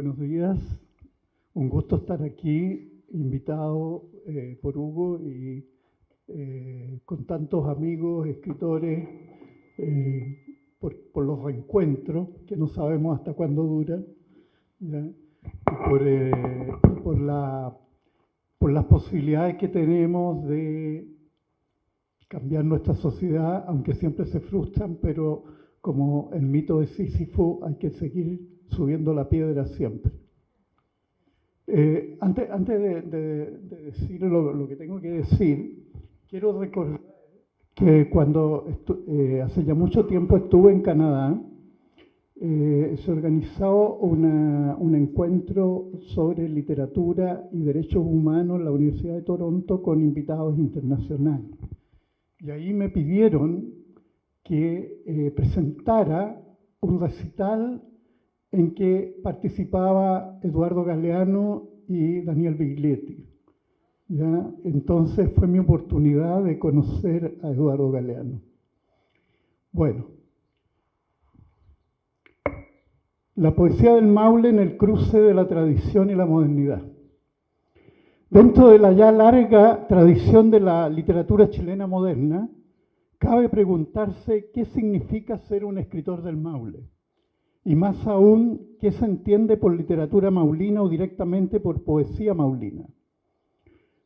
Buenos días, un gusto estar aquí, invitado por Hugo y con tantos amigos, escritores, por los reencuentros, que no sabemos hasta cuándo duran, ¿ya? Y por las posibilidades que tenemos de cambiar nuestra sociedad, aunque siempre se frustran, pero como el mito de Sísifo, hay que seguir subiendo la piedra siempre. Antes de decir lo que tengo que decir, quiero recordar que cuando hace ya mucho tiempo estuve en Canadá, se organizó un encuentro sobre literatura y derechos humanos en la Universidad de Toronto con invitados internacionales. Y ahí me pidieron que presentara un recital en que participaba Eduardo Galeano y Daniel Biglietti, ¿ya? Entonces fue mi oportunidad de conocer a Eduardo Galeano. Bueno, la poesía del Maule en el cruce de la tradición y la modernidad. Dentro de la ya larga tradición de la literatura chilena moderna, cabe preguntarse qué significa ser un escritor del Maule. Y más aún, ¿qué se entiende por literatura maulina o directamente por poesía maulina?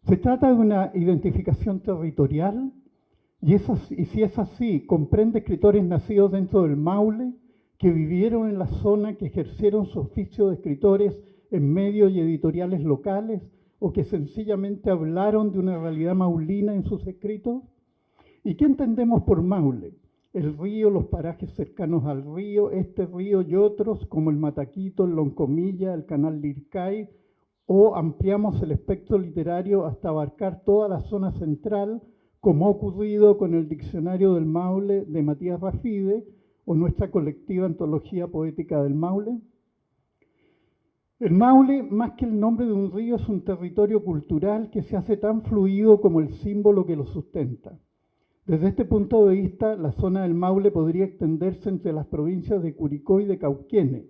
¿Se trata de una identificación territorial? Y si es así, ¿comprende escritores nacidos dentro del Maule, que vivieron en la zona, que ejercieron su oficio de escritores en medios y editoriales locales, o que sencillamente hablaron de una realidad maulina en sus escritos? ¿Y qué entendemos por Maule? El río, los parajes cercanos al río, este río y otros como el Mataquito, el Loncomilla, el Canal Lircay, o ampliamos el espectro literario hasta abarcar toda la zona central, como ha ocurrido con el Diccionario del Maule de Matías Rafide o nuestra colectiva Antología Poética del Maule. El Maule, más que el nombre de un río, es un territorio cultural que se hace tan fluido como el símbolo que lo sustenta. Desde este punto de vista, la zona del Maule podría extenderse entre las provincias de Curicó y de Cauquenes,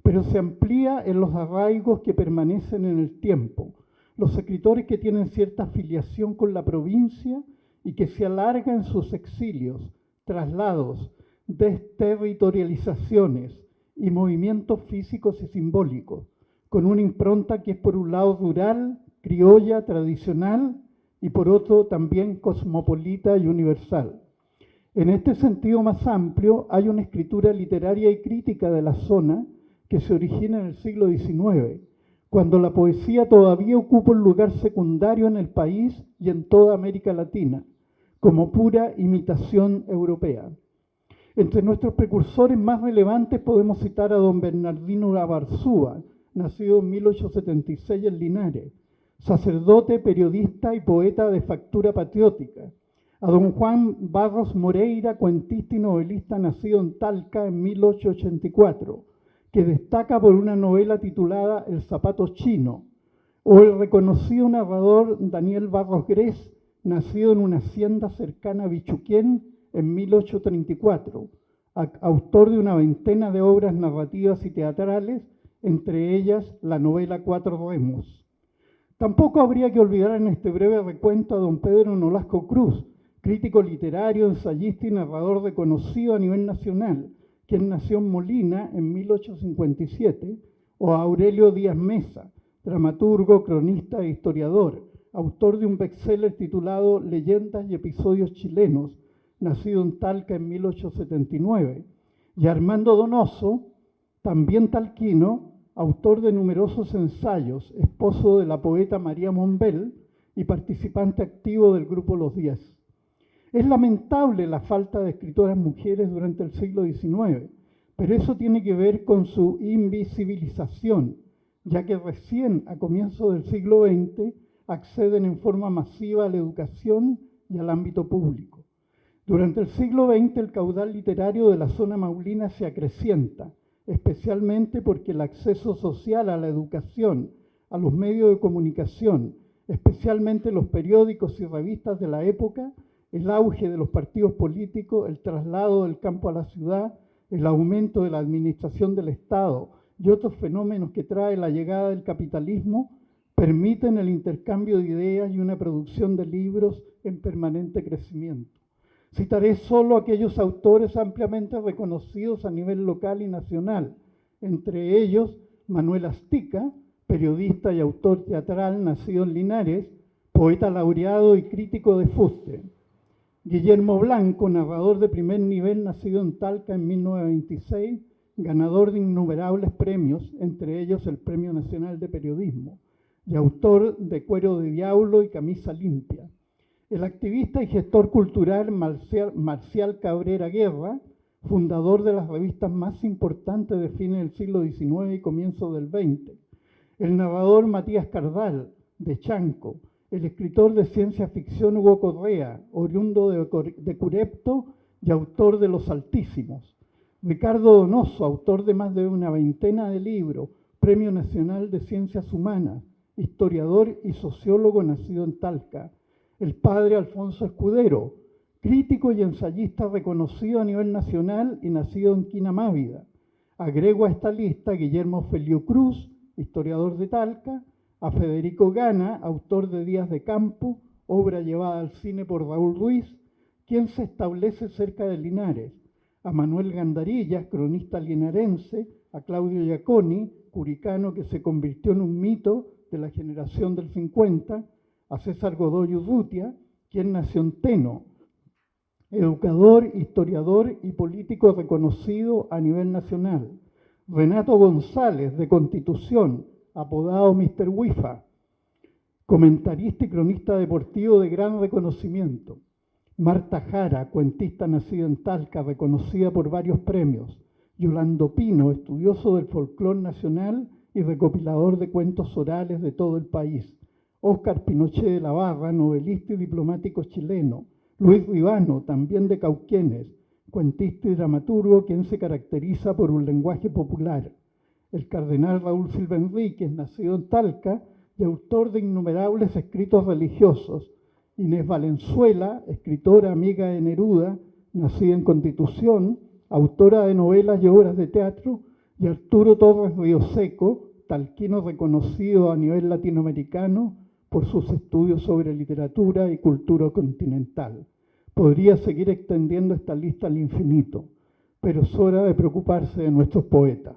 pero se amplía en los arraigos que permanecen en el tiempo, los escritores que tienen cierta afiliación con la provincia y que se alargan sus exilios, traslados, desterritorializaciones y movimientos físicos y simbólicos, con una impronta que es por un lado rural, criolla, tradicional, y por otro también cosmopolita y universal. En este sentido más amplio, hay una escritura literaria y crítica de la zona que se origina en el siglo XIX, cuando la poesía todavía ocupa un lugar secundario en el país y en toda América Latina, como pura imitación europea. Entre nuestros precursores más relevantes podemos citar a don Bernardino Abarzúa, nacido en 1876 en Linares, sacerdote, periodista y poeta de factura patriótica; a don Juan Barros Moreira, cuentista y novelista nacido en Talca en 1884, que destaca por una novela titulada El zapato chino; o el reconocido narrador Daniel Barros Grés, nacido en una hacienda cercana a Bichuquén en 1834, autor de una veintena de obras narrativas y teatrales, entre ellas la novela Cuatro Remos. Tampoco habría que olvidar en este breve recuento a don Pedro Nolasco Cruz, crítico literario, ensayista y narrador reconocido a nivel nacional, quien nació en Molina en 1857, o a Aurelio Díaz Mesa, dramaturgo, cronista e historiador, autor de un bestseller titulado Leyendas y episodios chilenos, nacido en Talca en 1879, y Armando Donoso, también talquino, autor de numerosos ensayos, esposo de la poeta María Monbel y participante activo del grupo Los 10. Es lamentable la falta de escritoras mujeres durante el siglo XIX, pero eso tiene que ver con su invisibilización, ya que recién a comienzos del siglo XX acceden en forma masiva a la educación y al ámbito público. Durante el siglo XX el caudal literario de la zona maulina se acrecienta, especialmente porque el acceso social a la educación, a los medios de comunicación, especialmente los periódicos y revistas de la época, el auge de los partidos políticos, el traslado del campo a la ciudad, el aumento de la administración del Estado y otros fenómenos que trae la llegada del capitalismo permiten el intercambio de ideas y una producción de libros en permanente crecimiento. Citaré solo aquellos autores ampliamente reconocidos a nivel local y nacional, entre ellos Manuel Astica, periodista y autor teatral nacido en Linares, poeta laureado y crítico de fuste. Guillermo Blanco, narrador de primer nivel nacido en Talca en 1926, ganador de innumerables premios, entre ellos el Premio Nacional de Periodismo, y autor de Cuero de Diablo y Camisa Limpia. El activista y gestor cultural Marcial Cabrera Guerra, fundador de las revistas más importantes de fines del siglo XIX y comienzos del XX. El narrador Matías Cardal, de Chanco. El escritor de ciencia ficción Hugo Correa, oriundo de Curepto y autor de Los Altísimos. Ricardo Donoso, autor de más de una veintena de libros, Premio Nacional de Ciencias Humanas, historiador y sociólogo nacido en Talca. El padre Alfonso Escudero, crítico y ensayista reconocido a nivel nacional y nacido en Quinamávida. Agrego a esta lista a Guillermo Felio Cruz, historiador de Talca, a Federico Gana, autor de Días de Campo, obra llevada al cine por Raúl Ruiz, quien se establece cerca de Linares, a Manuel Gandarillas, cronista linarense, a Claudio Giaconi, curicano que se convirtió en un mito de la generación del 50, a César Godoy Urrutia, quien nació en Teno, educador, historiador y político reconocido a nivel nacional. Renato González, de Constitución, apodado Mr. Wifa, comentarista y cronista deportivo de gran reconocimiento. Marta Jara, cuentista nacida en Talca, reconocida por varios premios. Yolando Pino, estudioso del folclore nacional y recopilador de cuentos orales de todo el país. Óscar Pinochet de la Barra, novelista y diplomático chileno. Luis Ribano, también de Cauquenes, cuentista y dramaturgo, quien se caracteriza por un lenguaje popular. El cardenal Raúl Silva Enríquez, nacido en Talca y autor de innumerables escritos religiosos. Inés Valenzuela, escritora amiga de Neruda, nacida en Constitución, autora de novelas y obras de teatro, y Arturo Torres Rioseco, talquino reconocido a nivel latinoamericano por sus estudios sobre literatura y cultura continental. Podría seguir extendiendo esta lista al infinito, pero es hora de preocuparse de nuestros poetas.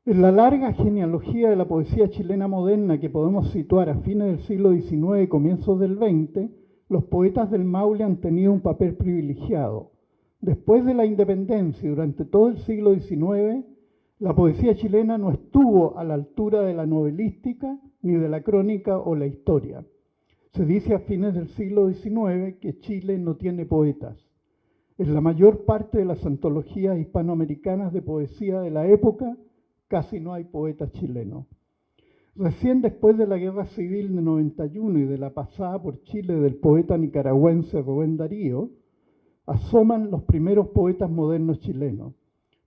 En la larga genealogía de la poesía chilena moderna que podemos situar a fines del siglo XIX y comienzos del XX, los poetas del Maule han tenido un papel privilegiado. Después de la independencia y durante todo el siglo XIX, la poesía chilena no estuvo a la altura de la novelística, ni de la crónica o la historia. Se dice a fines del siglo XIX que Chile no tiene poetas. En la mayor parte de las antologías hispanoamericanas de poesía de la época, casi no hay poetas chilenos. Recién después de la Guerra Civil de 91 y de la pasada por Chile del poeta nicaragüense Rubén Darío, asoman los primeros poetas modernos chilenos.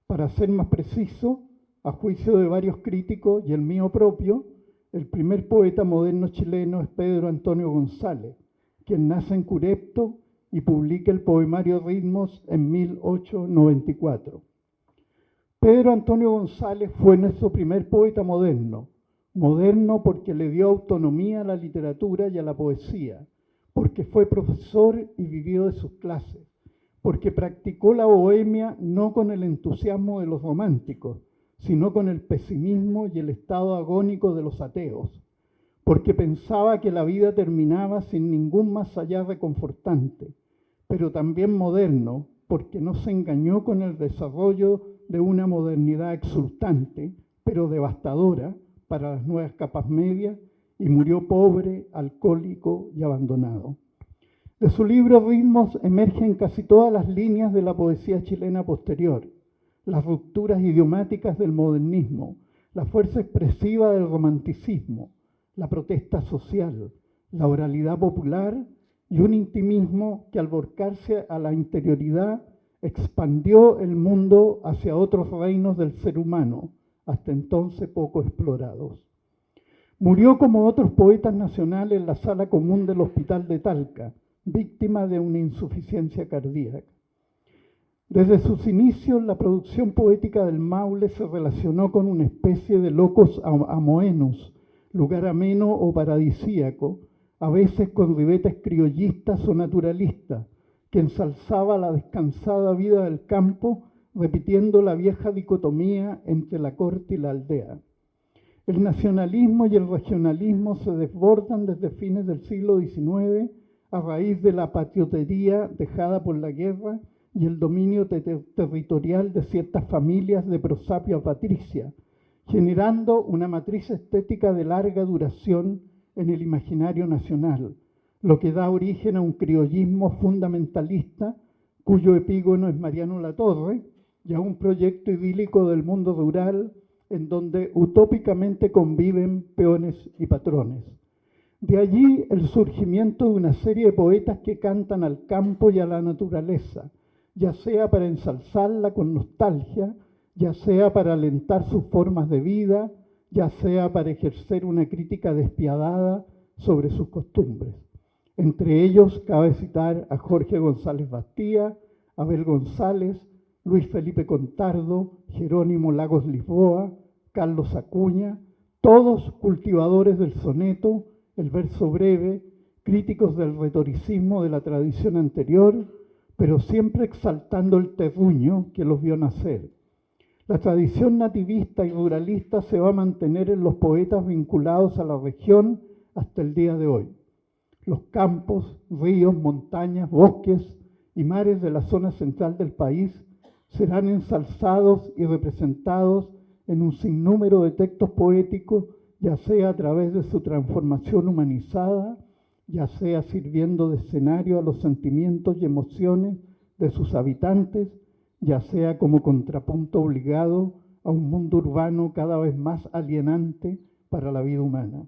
Para ser más preciso, a juicio de varios críticos y el mío propio, el primer poeta moderno chileno es Pedro Antonio González, quien nace en Curepto y publica el poemario Ritmos en 1894. Pedro Antonio González fue nuestro primer poeta moderno, moderno porque le dio autonomía a la literatura y a la poesía, porque fue profesor y vivió de sus clases, porque practicó la bohemia no con el entusiasmo de los románticos, sino con el pesimismo y el estado agónico de los ateos, porque pensaba que la vida terminaba sin ningún más allá reconfortante, pero también moderno, porque no se engañó con el desarrollo de una modernidad exultante, pero devastadora para las nuevas capas medias, y murió pobre, alcohólico y abandonado. De su libro Ritmos emergen casi todas las líneas de la poesía chilena posterior, las rupturas idiomáticas del modernismo, la fuerza expresiva del romanticismo, la protesta social, la oralidad popular y un intimismo que al volcarse a la interioridad expandió el mundo hacia otros reinos del ser humano, hasta entonces poco explorados. Murió como otros poetas nacionales en la sala común del Hospital de Talca, víctima de una insuficiencia cardíaca. Desde sus inicios, la producción poética del Maule se relacionó con una especie de locus amoenus, lugar ameno o paradisíaco, a veces con ribetes criollistas o naturalistas, que ensalzaba la descansada vida del campo, repitiendo la vieja dicotomía entre la corte y la aldea. El nacionalismo y el regionalismo se desbordan desde fines del siglo XIX a raíz de la patriotería dejada por la guerra y el dominio territorial de ciertas familias de prosapia patricia, generando una matriz estética de larga duración en el imaginario nacional, lo que da origen a un criollismo fundamentalista cuyo epígono es Mariano Latorre, y a un proyecto idílico del mundo rural en donde utópicamente conviven peones y patrones. De allí el surgimiento de una serie de poetas que cantan al campo y a la naturaleza, ya sea para ensalzarla con nostalgia, ya sea para alentar sus formas de vida, ya sea para ejercer una crítica despiadada sobre sus costumbres. Entre ellos cabe citar a Jorge González Bastía, Abel González, Luis Felipe Contardo, Jerónimo Lagos Lisboa, Carlos Acuña, todos cultivadores del soneto, el verso breve, críticos del retoricismo de la tradición anterior, pero siempre exaltando el terruño que los vio nacer. La tradición nativista y ruralista se va a mantener en los poetas vinculados a la región hasta el día de hoy. Los campos, ríos, montañas, bosques y mares de la zona central del país serán ensalzados y representados en un sinnúmero de textos poéticos, ya sea a través de su transformación humanizada, ya sea sirviendo de escenario a los sentimientos y emociones de sus habitantes, ya sea como contrapunto obligado a un mundo urbano cada vez más alienante para la vida humana.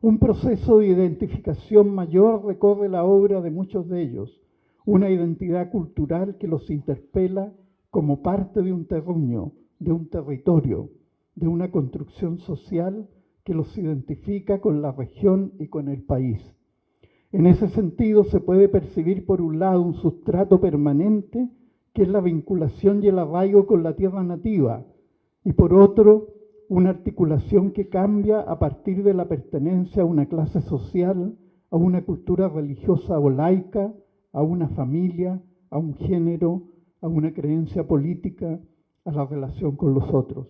Un proceso de identificación mayor recorre la obra de muchos de ellos, una identidad cultural que los interpela como parte de un terruño, de un territorio, de una construcción social que los identifica con la región y con el país. En ese sentido se puede percibir por un lado un sustrato permanente que es la vinculación y el arraigo con la tierra nativa, y por otro una articulación que cambia a partir de la pertenencia a una clase social, a una cultura religiosa o laica, a una familia, a un género, a una creencia política, a la relación con los otros.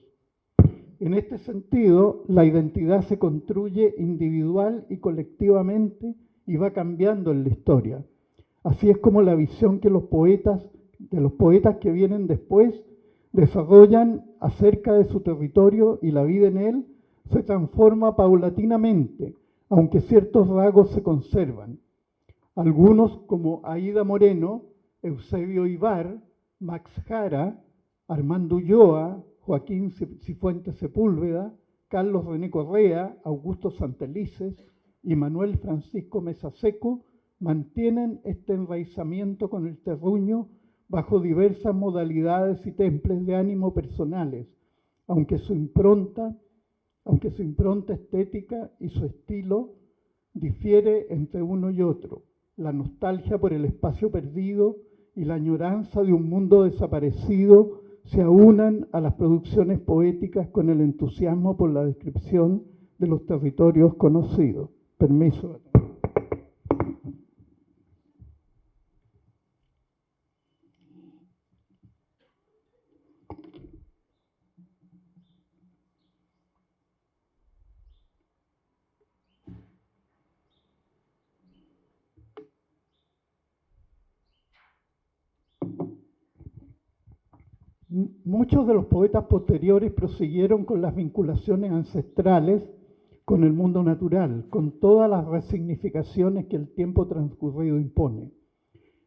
En este sentido, la identidad se construye individual y colectivamente y va cambiando en la historia. Así es como la visión que los poetas que vienen después desarrollan acerca de su territorio y la vida en él se transforma paulatinamente, aunque ciertos rasgos se conservan. Algunos, como Aída Moreno, Eusebio Ibar, Max Jara, Armando Ulloa, Joaquín Cifuentes Sepúlveda, Carlos René Correa, Augusto Santelices y Manuel Francisco Mesa Seco mantienen este enraizamiento con el terruño bajo diversas modalidades y temples de ánimo personales, aunque su impronta estética y su estilo difiere entre uno y otro. La nostalgia por el espacio perdido y la añoranza de un mundo desaparecido se aunan a las producciones poéticas con el entusiasmo por la descripción de los territorios conocidos. Permiso. Muchos de los poetas posteriores prosiguieron con las vinculaciones ancestrales con el mundo natural, con todas las resignificaciones que el tiempo transcurrido impone.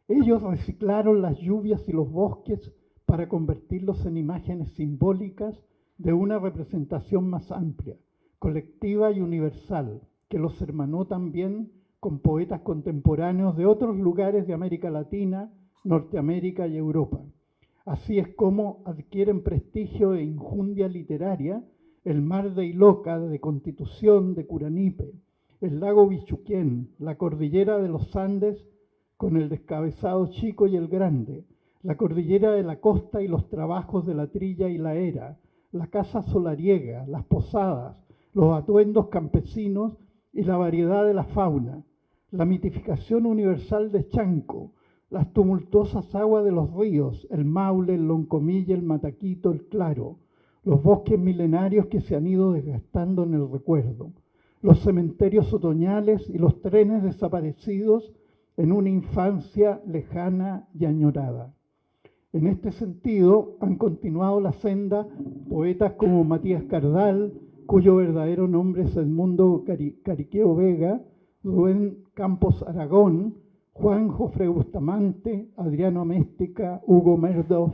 Ellos reciclaron las lluvias y los bosques para convertirlos en imágenes simbólicas de una representación más amplia, colectiva y universal, que los hermanó también con poetas contemporáneos de otros lugares de América Latina, Norteamérica y Europa. Así es como adquieren prestigio e injundia literaria el mar de Iloca, de Constitución, de Curanipe, el lago Bichuquén, la cordillera de los Andes con el Descabezado Chico y el Grande, la cordillera de la costa y los trabajos de la trilla y la era, la casa solariega, las posadas, los atuendos campesinos y la variedad de la fauna, la mitificación universal de Chanco, las tumultuosas aguas de los ríos, el Maule, el Loncomilla, el Mataquito, el Claro, los bosques milenarios que se han ido desgastando en el recuerdo, los cementerios otoñales y los trenes desaparecidos en una infancia lejana y añorada. En este sentido, han continuado la senda poetas como Matías Cardal, cuyo verdadero nombre es Edmundo Cariqueo Vega, Rubén Campos Aragón, Juan Jofre Bustamante, Adriano Améstica, Hugo Merdoff,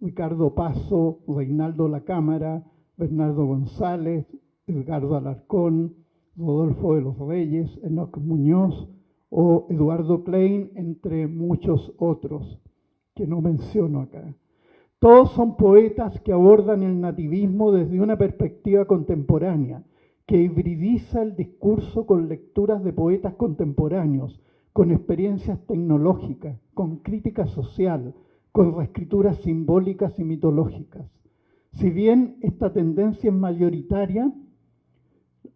Ricardo Paso, Reinaldo La Cámara, Bernardo González, Edgardo Alarcón, Rodolfo de los Reyes, Enoc Muñoz o Eduardo Klein, entre muchos otros que no menciono acá. Todos son poetas que abordan el nativismo desde una perspectiva contemporánea, que hibridiza el discurso con lecturas de poetas contemporáneos, con experiencias tecnológicas, con crítica social, con reescrituras simbólicas y mitológicas. Si bien esta tendencia es mayoritaria,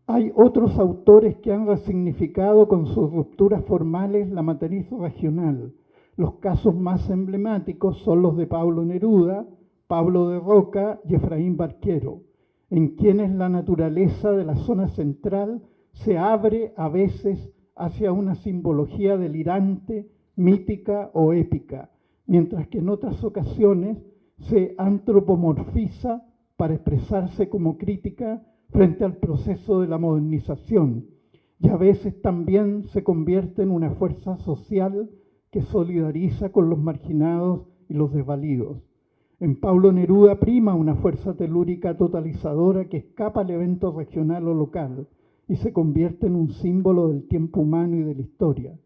hay otros autores que han resignificado con sus rupturas formales la matriz regional. Los casos más emblemáticos son los de Pablo Neruda, Pablo de Roca y Efraín Barquero, en quienes la naturaleza de la zona central se abre a veces hacia una simbología delirante, mítica o épica, mientras que en otras ocasiones se antropomorfiza para expresarse como crítica frente al proceso de la modernización, y a veces también se convierte en una fuerza social que solidariza con los marginados y los desvalidos. En Pablo Neruda prima una fuerza telúrica totalizadora que escapa al evento regional o local y se convierte en un símbolo del tiempo humano y de la historia.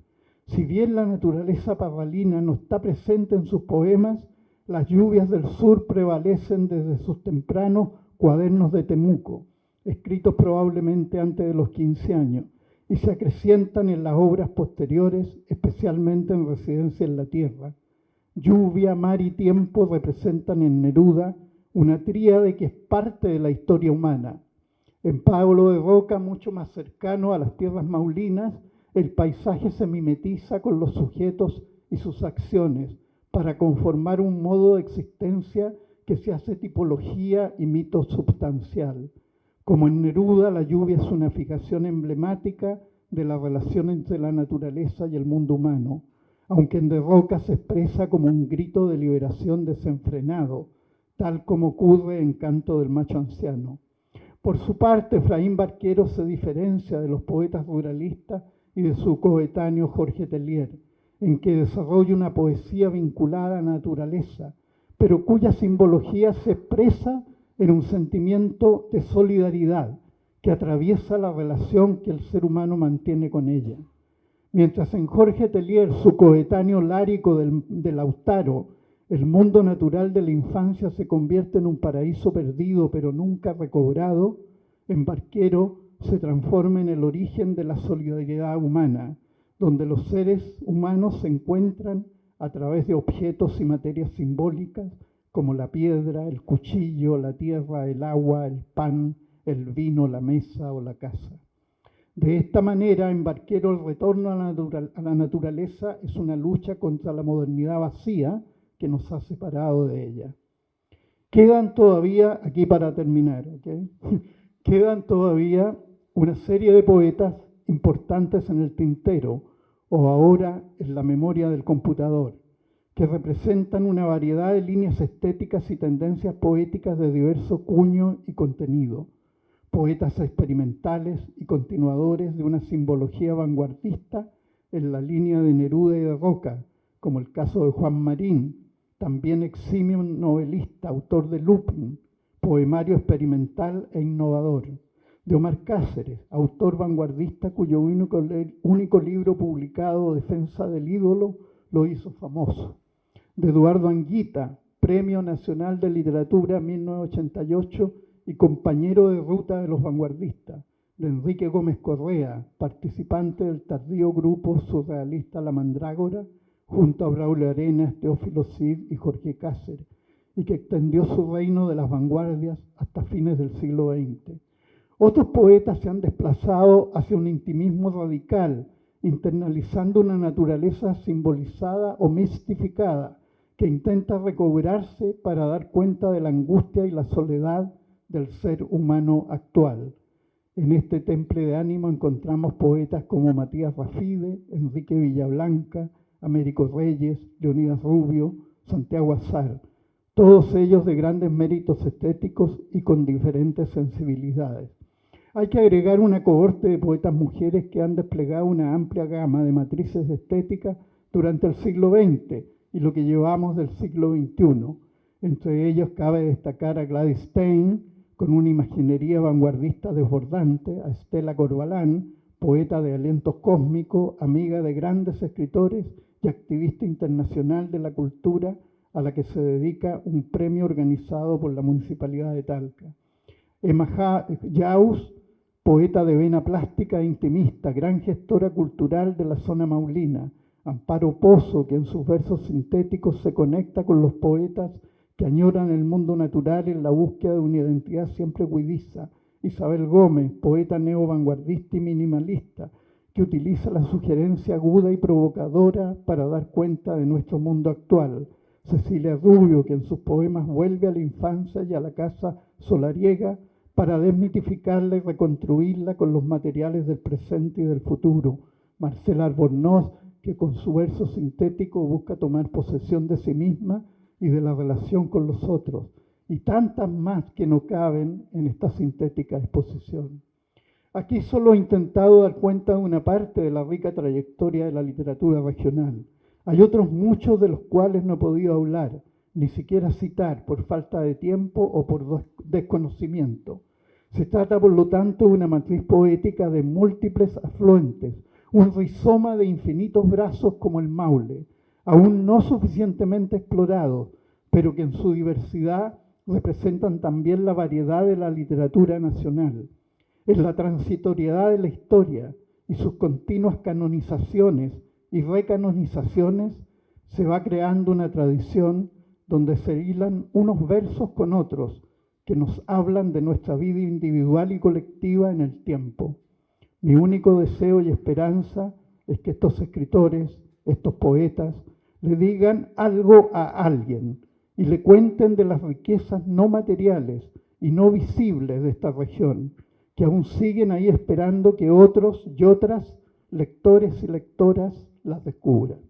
Si bien la naturaleza parralina no está presente en sus poemas, las lluvias del sur prevalecen desde sus tempranos cuadernos de Temuco, escritos probablemente antes de los 15 años, y se acrecientan en las obras posteriores, especialmente en Residencia en la Tierra. Lluvia, mar y tiempo representan en Neruda una tríade que es parte de la historia humana. En Pablo de Roca, mucho más cercano a las tierras maulinas, el paisaje se mimetiza con los sujetos y sus acciones para conformar un modo de existencia que se hace tipología y mito substancial. Como en Neruda, la lluvia es una fijación emblemática de la relación entre la naturaleza y el mundo humano, aunque en De Roca se expresa como un grito de liberación desenfrenado, tal como ocurre en Canto del Macho Anciano. Por su parte, Efraín Barquero se diferencia de los poetas ruralistas y de su coetáneo Jorge Tellier, en que desarrolla una poesía vinculada a la naturaleza, pero cuya simbología se expresa en un sentimiento de solidaridad que atraviesa la relación que el ser humano mantiene con ella. Mientras en Jorge Tellier, su coetáneo lárico del Lautaro, el mundo natural de la infancia se convierte en un paraíso perdido pero nunca recobrado, en Barquero se transforma en el origen de la solidaridad humana, donde los seres humanos se encuentran a través de objetos y materias simbólicas como la piedra, el cuchillo, la tierra, el agua, el pan, el vino, la mesa o la casa. De esta manera, en Barquero, el retorno a la naturaleza es una lucha contra la modernidad vacía que nos ha separado de ella. Quedan todavía, aquí para terminar, ¿okay? Quedan todavía una serie de poetas importantes en el tintero o ahora en la memoria del computador, que representan una variedad de líneas estéticas y tendencias poéticas de diverso cuño y contenido. Poetas experimentales y continuadores de una simbología vanguardista en la línea de Neruda y de Roca, como el caso de Juan Marín, también eximio novelista, autor de Lupin, poemario experimental e innovador. De Omar Cáceres, autor vanguardista cuyo único libro publicado, Defensa del ídolo, lo hizo famoso. De Eduardo Anguita, Premio Nacional de Literatura 1988 y compañero de ruta de los vanguardistas. De Enrique Gómez Correa, participante del tardío grupo surrealista La Mandrágora, junto a Braulio Arenas, Teófilo Cid y Jorge Cáceres, y que extendió su reino de las vanguardias hasta fines del siglo XX. Otros poetas se han desplazado hacia un intimismo radical, internalizando una naturaleza simbolizada o mistificada, que intenta recobrarse para dar cuenta de la angustia y la soledad del ser humano actual. En este temple de ánimo encontramos poetas como Matías Rafide, Enrique Villablanca, Américo Reyes, Leonidas Rubio, Santiago Azar, todos ellos de grandes méritos estéticos y con diferentes sensibilidades. Hay que agregar una cohorte de poetas mujeres que han desplegado una amplia gama de matrices estéticas durante el siglo XX y lo que llevamos del siglo XXI. Entre ellos cabe destacar a Gladys Stein, con una imaginería vanguardista desbordante, a Estela Corbalán, poeta de aliento cósmico, amiga de grandes escritores y activista internacional de la cultura, a la que se dedica un premio organizado por la Municipalidad de Talca. Emma Jaus, poeta de vena plástica e intimista, gran gestora cultural de la zona maulina. Amparo Pozo, que en sus versos sintéticos se conecta con los poetas que añoran el mundo natural en la búsqueda de una identidad siempre huidiza. Isabel Gómez, poeta neovanguardista y minimalista, que utiliza la sugerencia aguda y provocadora para dar cuenta de nuestro mundo actual. Cecilia Rubio, que en sus poemas vuelve a la infancia y a la casa solariega para desmitificarla y reconstruirla con los materiales del presente y del futuro. Marcela Albornoz, que con su verso sintético busca tomar posesión de sí misma y de la relación con los otros, y tantas más que no caben en esta sintética exposición. Aquí solo he intentado dar cuenta de una parte de la rica trayectoria de la literatura regional. Hay otros muchos de los cuales no he podido hablar, ni siquiera citar por falta de tiempo o por desconocimiento. Se trata, por lo tanto, de una matriz poética de múltiples afluentes, un rizoma de infinitos brazos como el Maule, aún no suficientemente explorados, pero que en su diversidad representan también la variedad de la literatura nacional. En la transitoriedad de la historia y sus continuas canonizaciones y recanonizaciones se va creando una tradición donde se hilan unos versos con otros que nos hablan de nuestra vida individual y colectiva en el tiempo. Mi único deseo y esperanza es que estos escritores, estos poetas, le digan algo a alguien y le cuenten de las riquezas no materiales y no visibles de esta región, que aún siguen ahí esperando que otros y otras, lectores y lectoras, las descubran.